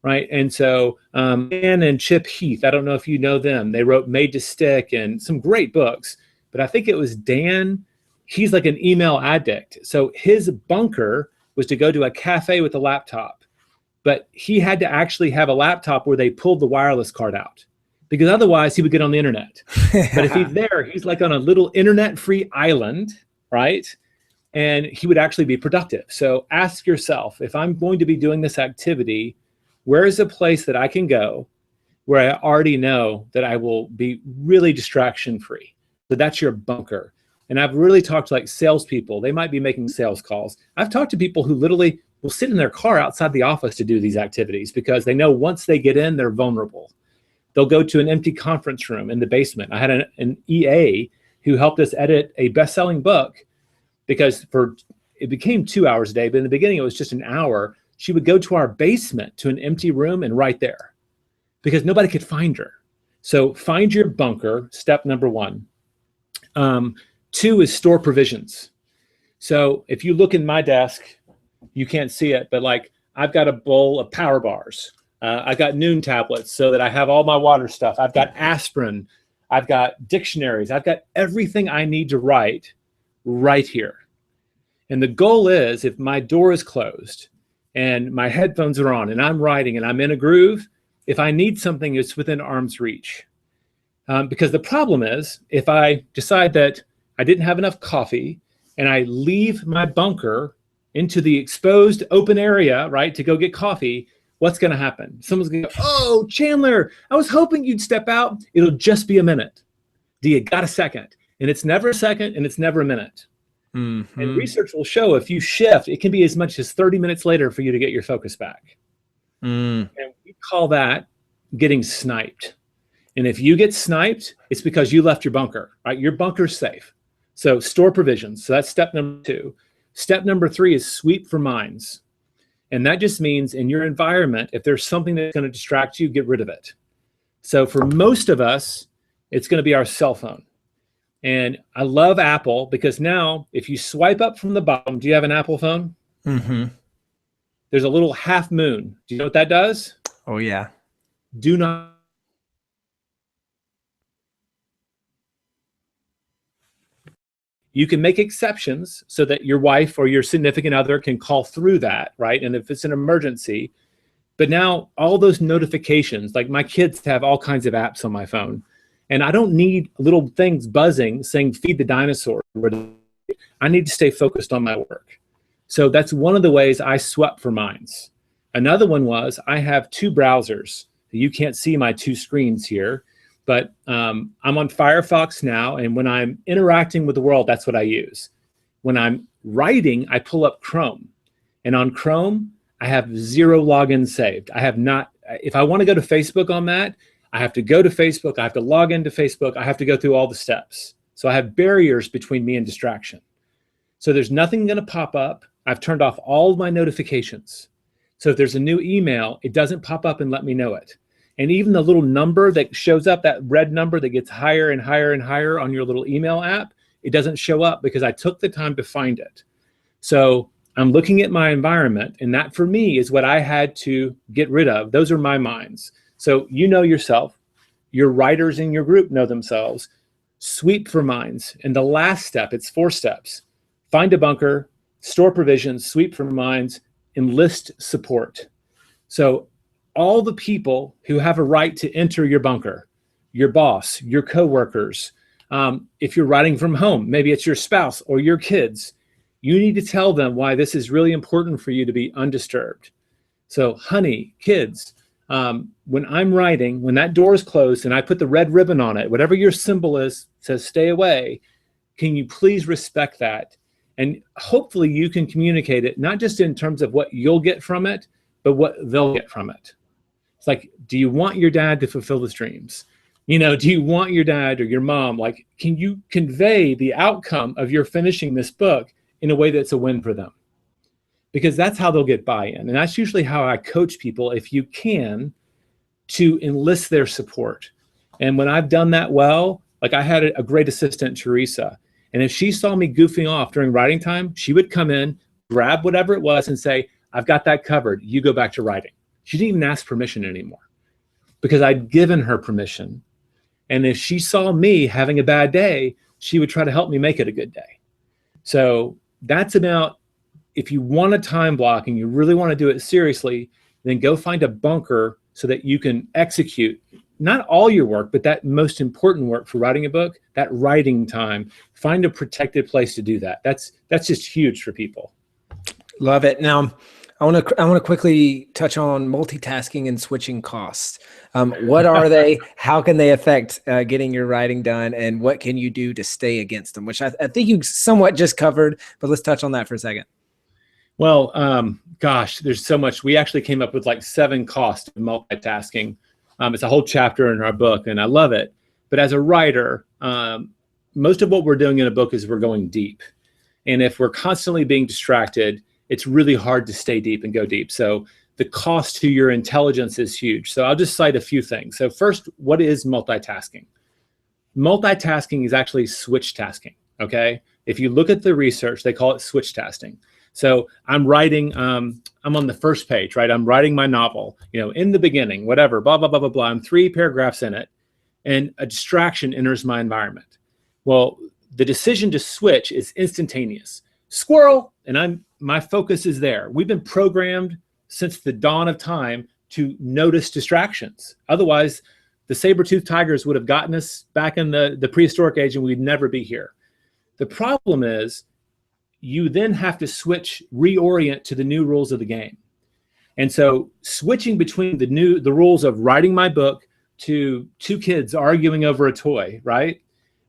S2: right? And so Dan and Chip Heath, I don't know if you know them, they wrote Made to Stick and some great books, but I think it was Dan, he's like an email addict. So his bunker was to go to a cafe with a laptop, but he had to actually have a laptop where they pulled the wireless card out, because otherwise he would get on the internet. But if he's there, he's like on a little internet-free island, right? And he would actually be productive. So ask yourself, if I'm going to be doing this activity, where is a place that I can go where I already know that I will be really distraction-free? So that's your bunker. And I've really talked to like salespeople. They might be making sales calls. I've talked to people who literally will sit in their car outside the office to do these activities because they know once they get in, they're vulnerable. They'll go to an empty conference room in the basement. I had an EA who helped us edit a best-selling book because it became 2 hours a day, but in the beginning it was just an hour. She would go to our basement to an empty room and write there because nobody could find her. So find your bunker, step number 1. 2 is store provisions. So if you look in my desk, you can't see it, but like I've got a bowl of Power Bars. I've got Noon tablets so that I have all my water stuff. I've got aspirin. I've got dictionaries. I've got everything I need to write right here. And the goal is, if my door is closed and my headphones are on and I'm writing and I'm in a groove, if I need something, it's within arm's reach. Because the problem is, if I decide that I didn't have enough coffee and I leave my bunker into the exposed open area, right, to go get coffee, what's going to happen? Someone's going to go, oh, Chandler, I was hoping you'd step out. It'll just be a minute. Do you got a second? And it's never a second and it's never a minute. Mm-hmm. And research will show if you shift, it can be as much as 30 minutes later for you to get your focus back. And we call that getting sniped. And if you get sniped, it's because you left your bunker, right? Your bunker's safe. So store provisions. So that's step number 2. Step number 3 is sweep for minds. And that just means in your environment, if there's something that's going to distract you, get rid of it. So for most of us, it's going to be our cell phone. And I love Apple because now if you swipe up from the bottom, do you have an Apple phone? Mm-hmm. There's a little half moon. Do you know what that does?
S1: Oh, yeah.
S2: Do not. You can make exceptions so that your wife or your significant other can call through that, right? And if it's an emergency, But now all those notifications, like my kids have all kinds of apps on my phone, and I don't need little things buzzing saying feed the dinosaur. I need to stay focused on my work. So that's one of the ways I swept for mines. Another one was I have two browsers. You can't see my two screens here, but I'm on Firefox now, and when I'm interacting with the world, that's what I use. When I'm writing, I pull up Chrome, and on Chrome, I have 0 logins saved. I have not, if I want to go to Facebook on that, I have to go to Facebook, I have to log into Facebook, I have to go through all the steps. So I have barriers between me and distraction. So there's nothing going to pop up. I've turned off all of my notifications. So if there's a new email, it doesn't pop up and let me know it. And even the little number that shows up, that red number that gets higher and higher and higher on your little email app, it doesn't show up because I took the time to find it. So I'm looking at my environment, and that for me is what I had to get rid of. Those are my minds. So you know yourself, your writers in your group know themselves. Sweep for minds. And the last step, it's 4 steps. Find a bunker, store provisions, sweep for minds, enlist support. So all the people who have a right to enter your bunker, your boss, your coworkers, if you're writing from home, maybe it's your spouse or your kids, you need to tell them why this is really important for you to be undisturbed. So honey, kids, when I'm writing, when that door is closed and I put the red ribbon on it, whatever your symbol is, says stay away, can you please respect that? And hopefully you can communicate it, not just in terms of what you'll get from it, but what they'll get from it. It's like, do you want your dad to fulfill his dreams? You know, do you want your dad or your mom, like, can you convey the outcome of your finishing this book in a way that's a win for them? Because that's how they'll get buy-in. And that's usually how I coach people, if you can, to enlist their support. And when I've done that well, like I had a great assistant, Teresa, and if she saw me goofing off during writing time, she would come in, grab whatever it was and say, I've got that covered. You go back to writing. She didn't even ask permission anymore because I'd given her permission. And if she saw me having a bad day, she would try to help me make it a good day. So that's about, if you want a time block and you really want to do it seriously, then go find a bunker so that you can execute not all your work, but that most important work for writing a book, that writing time. Find a protected place to do that. That's just huge for people.
S1: Love it. Now, I want to quickly touch on multitasking and switching costs. What are they? How can they affect getting your writing done? And what can you do to stay against them? Which I think you somewhat just covered, but let's touch on that for a second.
S2: Well, gosh, there's so much. We actually came up with like 7 costs of multitasking. It's a whole chapter in our book, and I love it. But as a writer, most of what we're doing in a book is we're going deep. And if we're constantly being distracted, it's really hard to stay deep and go deep. So the cost to your intelligence is huge. So I'll just cite a few things. So first, what is multitasking? Multitasking is actually switch tasking, okay? If you look at the research, they call it switch tasking. So I'm writing, I'm on the first page, right? I'm writing my novel, you know, in the beginning, whatever, blah, blah, blah, blah, blah. I'm 3 paragraphs in it, and a distraction enters my environment. Well, the decision to switch is instantaneous. Squirrel, and my focus is there. We've been programmed since the dawn of time to notice distractions. Otherwise, the saber-toothed tigers would have gotten us back in the prehistoric age and we'd never be here. The problem is you then have to switch, reorient to the new rules of the game. And so switching between the rules of writing my book to 2 kids arguing over a toy, right?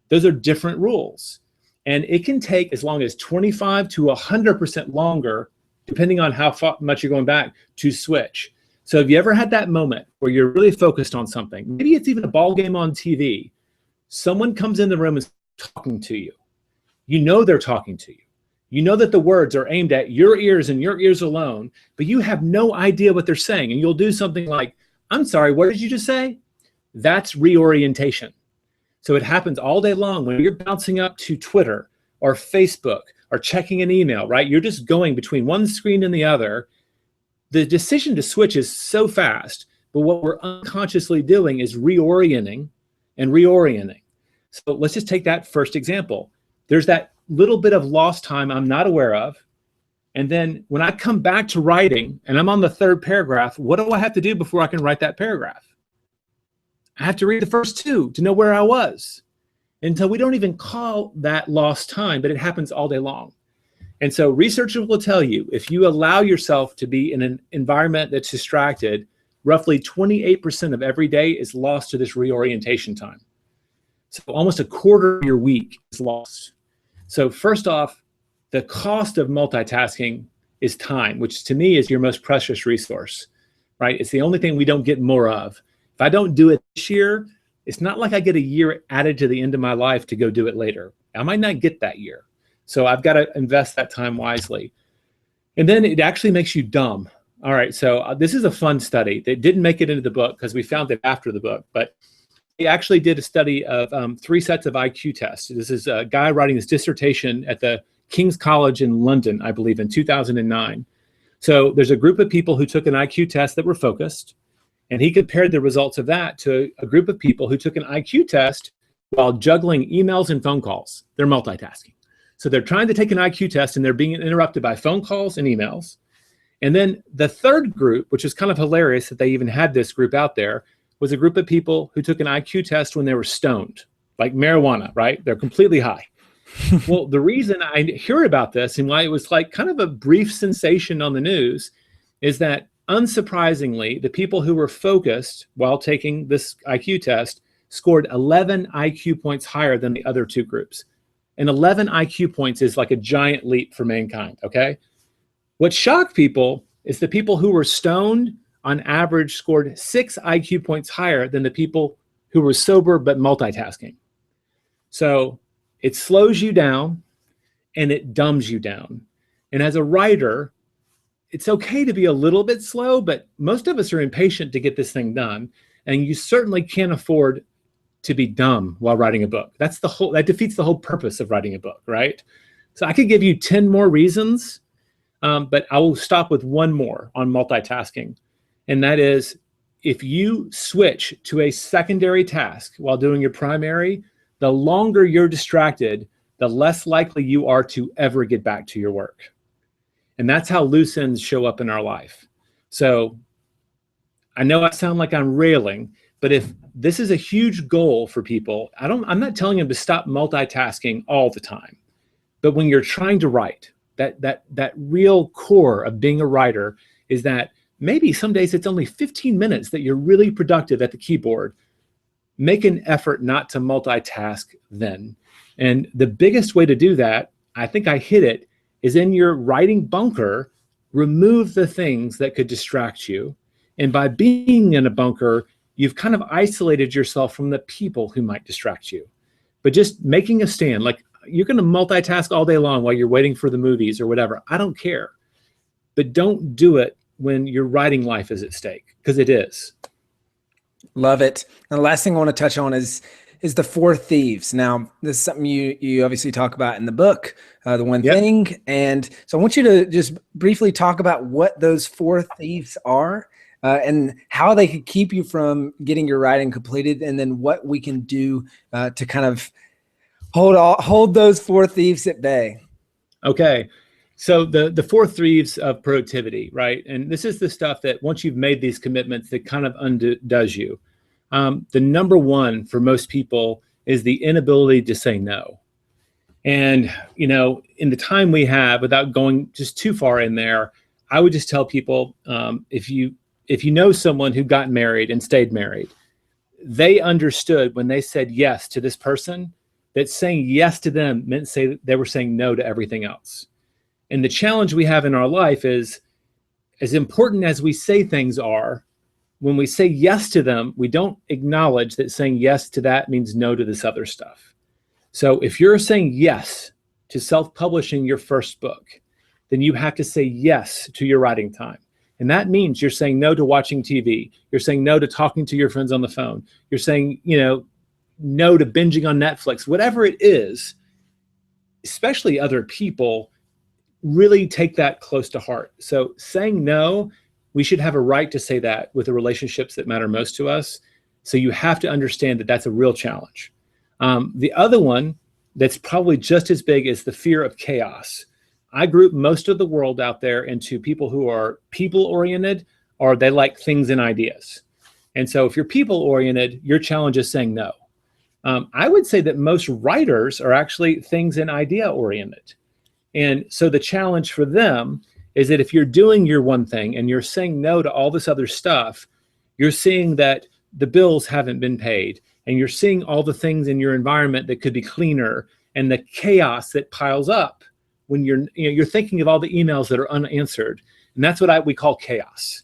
S2: Those are different rules. And it can take as long as 25 to 100% longer, depending on how much you're going back, to switch. So have you ever had that moment where you're really focused on something? Maybe it's even a ball game on TV. Someone comes in the room and is talking to you. You know they're talking to you. You know that the words are aimed at your ears and your ears alone, but you have no idea what they're saying. And you'll do something like, I'm sorry, what did you just say? That's reorientation. So it happens all day long when you're bouncing up to Twitter or Facebook or checking an email, right? You're just going between one screen and the other. The decision to switch is so fast, but what we're unconsciously doing is reorienting and reorienting. So let's just take that first example. There's that little bit of lost time I'm not aware of. And then when I come back to writing and I'm on the third paragraph, what do I have to do before I can write that paragraph? I have to read the first two to know where I was. And so we don't even call that lost time, but it happens all day long. And so researchers will tell you, if you allow yourself to be in an environment that's distracted, roughly 28% of every day is lost to this reorientation time. So almost a quarter of your week is lost. So first off, the cost of multitasking is time, which to me is your most precious resource, right? It's the only thing we don't get more of. If I don't do it this year, it's not like I get a year added to the end of my life to go do it later. I might not get that year. So I've got to invest that time wisely. And then it actually makes you dumb. All right, so this is a fun study. They didn't make it into the book because we found it after the book, but he actually did a study of 3 sets of IQ tests. This is a guy writing his dissertation at the King's College in London, I believe, in 2009. So there's a group of people who took an IQ test that were focused, and he compared the results of that to a group of people who took an IQ test while juggling emails and phone calls. They're multitasking. So they're trying to take an IQ test and they're being interrupted by phone calls and emails. And then the third group, which is kind of hilarious that they even had this group out there, was a group of people who took an IQ test when they were stoned, like marijuana, right? They're completely high. Well, the reason I hear about this and why it was like kind of a brief sensation on the news is that unsurprisingly, the people who were focused while taking this IQ test scored 11 IQ points higher than the other 2 groups. And 11 IQ points is like a giant leap for mankind, okay? What shocked people is the people who were stoned on average scored 6 IQ points higher than the people who were sober but multitasking. So it slows you down and it dumbs you down. And as a writer, it's okay to be a little bit slow, but most of us are impatient to get this thing done. And you certainly can't afford to be dumb while writing a book. That defeats the whole purpose of writing a book, right? So I could give you 10 more reasons, but I will stop with one more on multitasking. And that is, if you switch to a secondary task while doing your primary, the longer you're distracted, the less likely you are to ever get back to your work. And that's how loose ends show up in our life. So I know I sound like I'm railing, but if this is a huge goal for people, I'm not telling them to stop multitasking all the time. But when you're trying to write, that real core of being a writer is that maybe some days it's only 15 minutes that you're really productive at the keyboard. Make an effort not to multitask then. And the biggest way to do that, I think I hit it, is in your writing bunker, remove the things that could distract you. And by being in a bunker, you've kind of isolated yourself from the people who might distract you. But just making a stand, like you're going to multitask all day long while you're waiting for the movies or whatever. I don't care. But don't do it when your writing life is at stake, because it is.
S1: Love it. And the last thing I want to touch on is the 4 thieves. Now, this is something you obviously talk about in the book, The One Thing. And so I want you to just briefly talk about what those 4 thieves are and how they could keep you from getting your writing completed, and then what we can do to kind of hold those 4 thieves at bay. Okay.
S2: So the 4 thieves of productivity, right? And this is the stuff that once you've made these commitments, that kind of undoes you. The number one for most people is the inability to say no. And, you know, in the time we have, without going just too far in there, I would just tell people, if you know someone who got married and stayed married, they understood when they said yes to this person, that saying yes to them meant they were saying no to everything else. And the challenge we have in our life is, as important as we say things are, when we say yes to them, we don't acknowledge that saying yes to that means no to this other stuff. So if you're saying yes to self-publishing your first book, then you have to say yes to your writing time. And that means you're saying no to watching TV. You're saying no to talking to your friends on the phone. You're saying, no to binging on Netflix, whatever it is, especially other people, really take that close to heart. So saying no, we should have a right to say that with the relationships that matter most to us. So you have to understand that that's a real challenge. The other one that's probably just as big is the fear of chaos. I group most of the world out there into people who are people oriented, or they like things and ideas. And so if you're people oriented, your challenge is saying no. I would say that most writers are actually things and idea oriented. And so the challenge for them is that if you're doing your one thing and you're saying no to all this other stuff, you're seeing that the bills haven't been paid, and you're seeing all the things in your environment that could be cleaner, and the chaos that piles up when you're thinking of all the emails that are unanswered. And that's what we call chaos.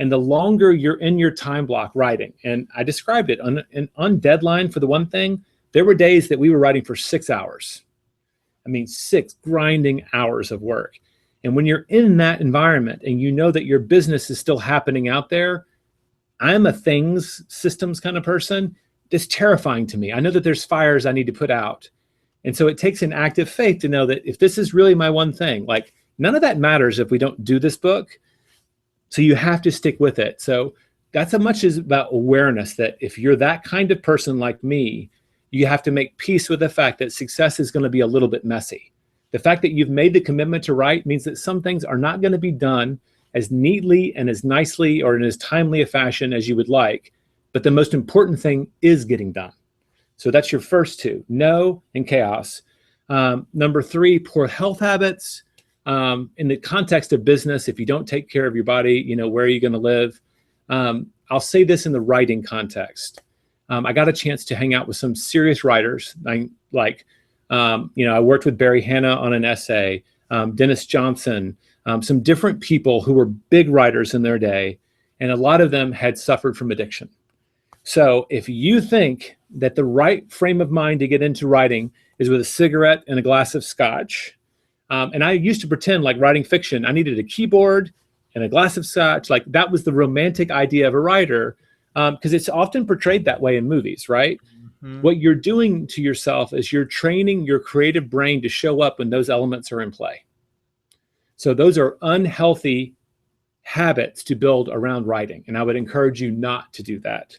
S2: And the longer you're in your time block writing, and I described it on deadline for the one thing, there were days that we were writing for 6 hours. I mean, 6 grinding hours of work. And when you're in that environment and you know that your business is still happening out there, I'm a things systems kind of person. It's terrifying to me. I know that there's fires I need to put out. And so it takes an active faith to know that if this is really my one thing, like none of that matters if we don't do this book. So you have to stick with it. So that's as much as about awareness that if you're that kind of person like me, you have to make peace with the fact that success is going to be a little bit messy. The fact that you've made the commitment to write means that some things are not going to be done as neatly and as nicely or in as timely a fashion as you would like. But the most important thing is getting done. So that's your first 2, no and chaos. Number 3, poor health habits. In the context of business, if you don't take care of your body, where are you going to live? I'll say this in the writing context. I got a chance to hang out with some serious writers. I worked with Barry Hannah on an essay, Dennis Johnson, some different people who were big writers in their day, and a lot of them had suffered from addiction. So if you think that the right frame of mind to get into writing is with a cigarette and a glass of scotch, and I used to pretend like writing fiction, I needed a keyboard and a glass of scotch, like that was the romantic idea of a writer, because it's often portrayed that way in movies, right? Mm-hmm. What you're doing to yourself is you're training your creative brain to show up when those elements are in play. So those are unhealthy habits to build around writing, and I would encourage you not to do that.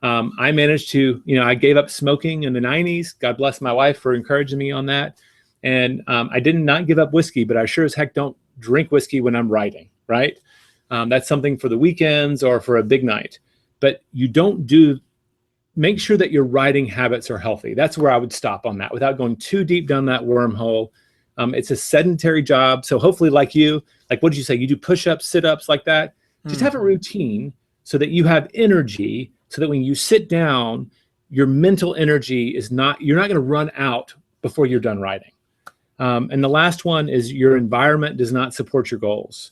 S2: I managed to, I gave up smoking in the 90s. God bless my wife for encouraging me on that. And I did not give up whiskey, but I sure as heck don't drink whiskey when I'm writing, right? That's something for the weekends or for a big night. But make sure that your writing habits are healthy. That's where I would stop on that without going too deep down that wormhole. It's a sedentary job. So hopefully like what did you say? You do push-ups, sit-ups like that. Just have a routine so that you have energy, so that when you sit down, your mental energy you're not going to run out before you're done writing. And the last one is your environment does not support your goals.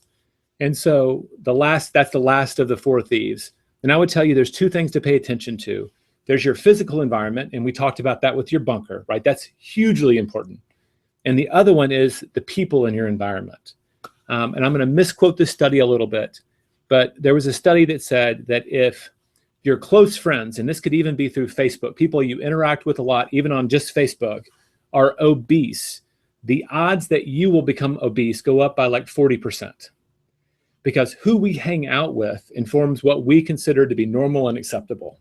S2: And so that's the last of the 4 thieves. And I would tell you there's 2 things to pay attention to. There's your physical environment, and we talked about that with your bunker, right? That's hugely important. And the other one is the people in your environment. And I'm going to misquote this study a little bit, but there was a study that said that if your close friends, and this could even be through Facebook, people you interact with a lot, even on just Facebook, are obese, the odds that you will become obese go up by like 40%. Because who we hang out with informs what we consider to be normal and acceptable.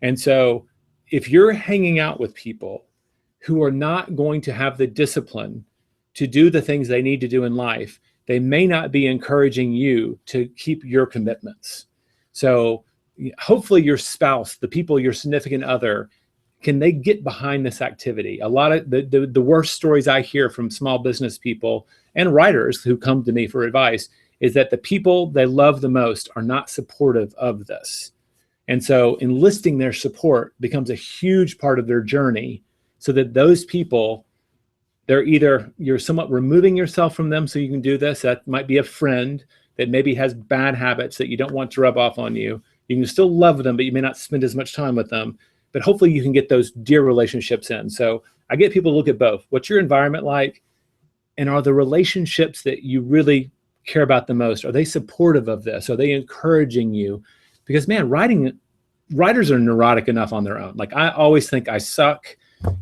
S2: And so if you're hanging out with people who are not going to have the discipline to do the things they need to do in life, they may not be encouraging you to keep your commitments. So hopefully your spouse, the people, your significant other, can they get behind this activity? A lot of the worst stories I hear from small business people and writers who come to me for advice is that the people they love the most are not supportive of this. And so enlisting their support becomes a huge part of their journey, so that those people, you're somewhat removing yourself from them so you can do this. That might be a friend that maybe has bad habits that you don't want to rub off on you. You can still love them, but you may not spend as much time with them. But hopefully you can get those dear relationships in. So I get people to look at both. What's your environment like? And are the relationships that you really care about the most, are they supportive of this? Are they encouraging you? Because man, writers are neurotic enough on their own. Like I always think I suck.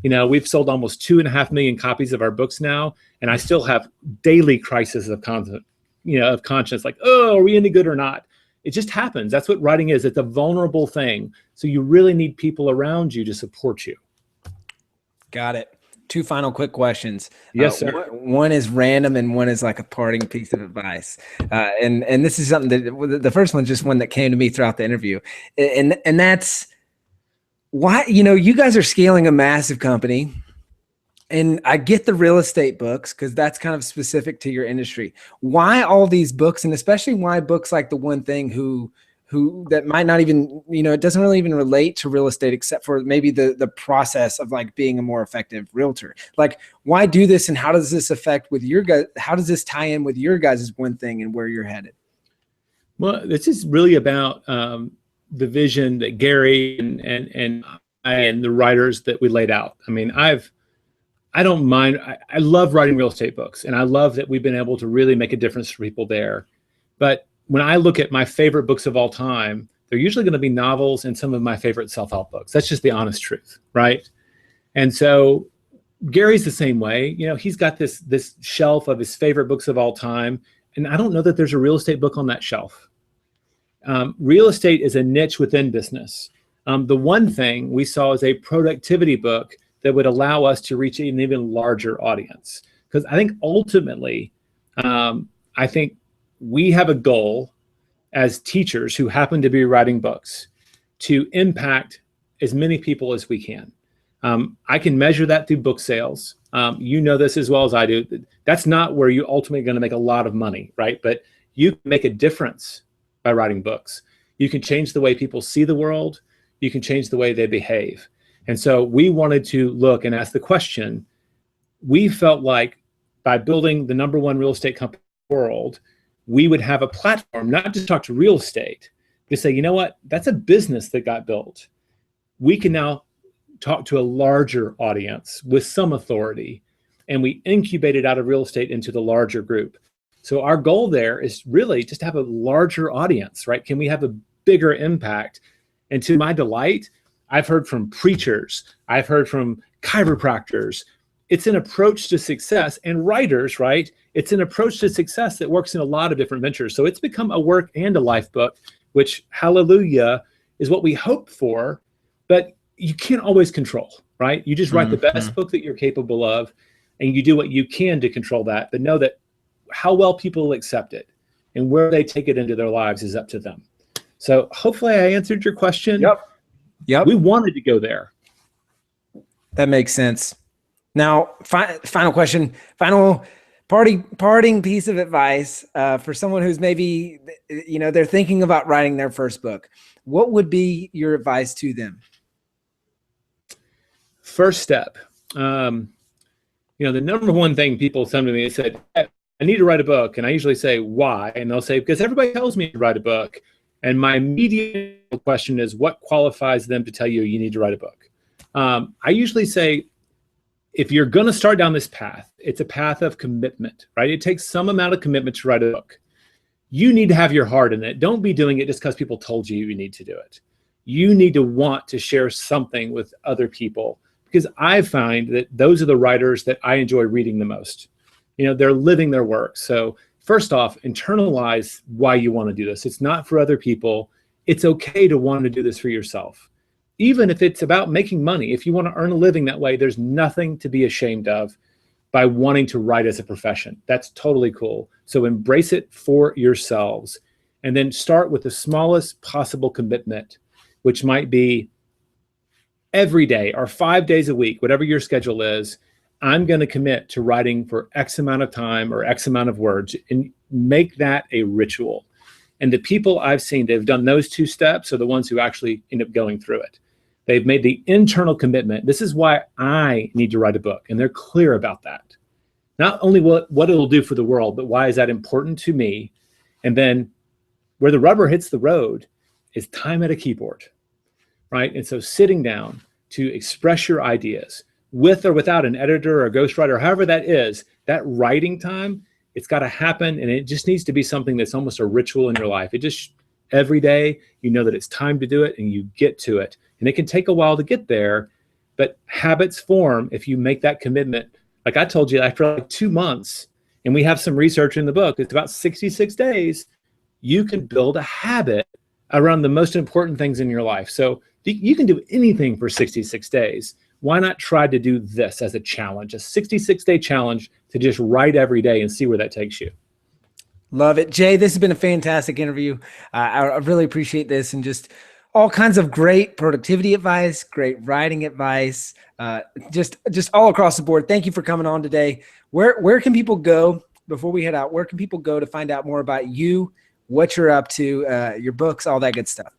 S2: We've sold almost 2.5 million copies of our books now, and I still have daily crises of conscience, like, oh, are we any good or not? It just happens. That's what writing is. It's a vulnerable thing. So you really need people around you to support you.
S1: Got it. Two final quick questions.
S2: Yes, sir.
S1: One is random and one is like a parting piece of advice. And this is something that the first one's just one that came to me throughout the interview. And that's why, you guys are scaling a massive company. And I get the real estate books because that's kind of specific to your industry. Why all these books, and especially why books like The One Thing who that might not even, it doesn't really even relate to real estate except for maybe the process of like being a more effective realtor. Like, why do this, and how does this affect with your guys? How does this tie in with your guys' One Thing and where you're headed?
S2: Well, this is really about the vision that Gary and the writers that we laid out. I mean, I don't mind. I love writing real estate books, and I love that we've been able to really make a difference for people there. But when I look at my favorite books of all time, they're usually going to be novels and some of my favorite self-help books. That's just the honest truth, right? And so Gary's the same way. He's got this shelf of his favorite books of all time, and I don't know that there's a real estate book on that shelf. Real estate is a niche within business. The One Thing we saw is a productivity book that would allow us to reach an even larger audience. Because I think ultimately, I think we have a goal as teachers who happen to be writing books to impact as many people as we can. I can measure that through book sales. You know this as well as I do. That's not where you're ultimately going to make a lot of money, right? But you can make a difference by writing books. You can change the way people see the world. You can change the way they behave. And so we wanted to look and ask the question, we felt like by building the #1 real estate company in the world, we would have a platform, not just talk to real estate, to say, you know what, that's a business that got built. We can now talk to a larger audience with some authority, and we incubated out of real estate into the larger group. So our goal there is really just to have a larger audience, right? Can we have a bigger impact? And to my delight, I've heard from preachers, I've heard from chiropractors. It's an approach to success, and writers, right? It's an approach to success that works in a lot of different ventures. So it's become a work and a life book, which, hallelujah, is what we hope for, but you can't always control, right? You just write the best book that you're capable of, and you do what you can to control that, but know that how well people will accept it and where they take it into their lives is up to them. So hopefully I answered your question.
S1: Yep.
S2: We wanted to go there.
S1: That makes sense. Now, final question, final parting piece of advice for someone who's maybe, they're thinking about writing their first book. What would be your advice to them?
S2: First step. The #1 thing people come to me and said, I need to write a book. And I usually say, why? And they'll say, because everybody tells me to write a book. And my immediate question is, what qualifies them to tell you you need to write a book? I usually say, if you're going to start down this path, it's a path of commitment, right? It takes some amount of commitment to write a book. You need to have your heart in it. Don't be doing it just because people told you you need to do it. You need to want to share something with other people, because I find that those are the writers that I enjoy reading the most. They're living their work. So first off, internalize why you want to do this. It's not for other people. It's okay to want to do this for yourself. Even if it's about making money, if you want to earn a living that way, there's nothing to be ashamed of by wanting to write as a profession. That's totally cool. So embrace it for yourselves, and then start with the smallest possible commitment, which might be every day or 5 days a week, whatever your schedule is. I'm going to commit to writing for X amount of time or X amount of words, and make that a ritual. And the people I've seen that have done those 2 steps are the ones who actually end up going through it. They've made the internal commitment. This is why I need to write a book. And they're clear about that. Not only what it'll do for the world, but why is that important to me? And then where the rubber hits the road is time at a keyboard, right? And so sitting down to express your ideas with or without an editor or a ghostwriter, however that is, that writing time, it's got to happen. And it just needs to be something that's almost a ritual in your life. It just, every day, you know that it's time to do it and you get to it. And it can take a while to get there, but habits form if you make that commitment. Like I told you, after like 2 months, and we have some research in the book, it's about 66 days, you can build a habit around the most important things in your life. So you can do anything for 66 days why not try to do this as a challenge, a 66-day challenge to just write every day and see where that takes you.
S1: Love it. Jay, this has been a fantastic interview. I really appreciate this, and just all kinds of great productivity advice, great writing advice, just all across the board. Thank you for coming on today. Where can people go, before we head out, where can people go to find out more about you, what you're up to, your books, all that good stuff?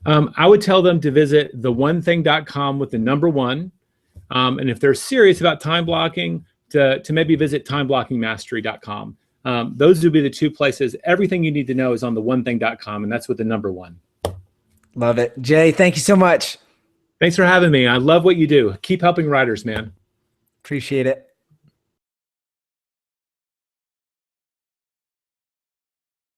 S2: I would tell them to visit theonething.com with the number 1. And if they're serious about time blocking, to maybe visit timeblockingmastery.com. Those would be the 2 places. Everything you need to know is on theonething.com, and that's with the number 1.
S1: Love it. Jay, thank you so much.
S2: Thanks for having me. I love what you do. Keep helping writers, man.
S1: Appreciate it.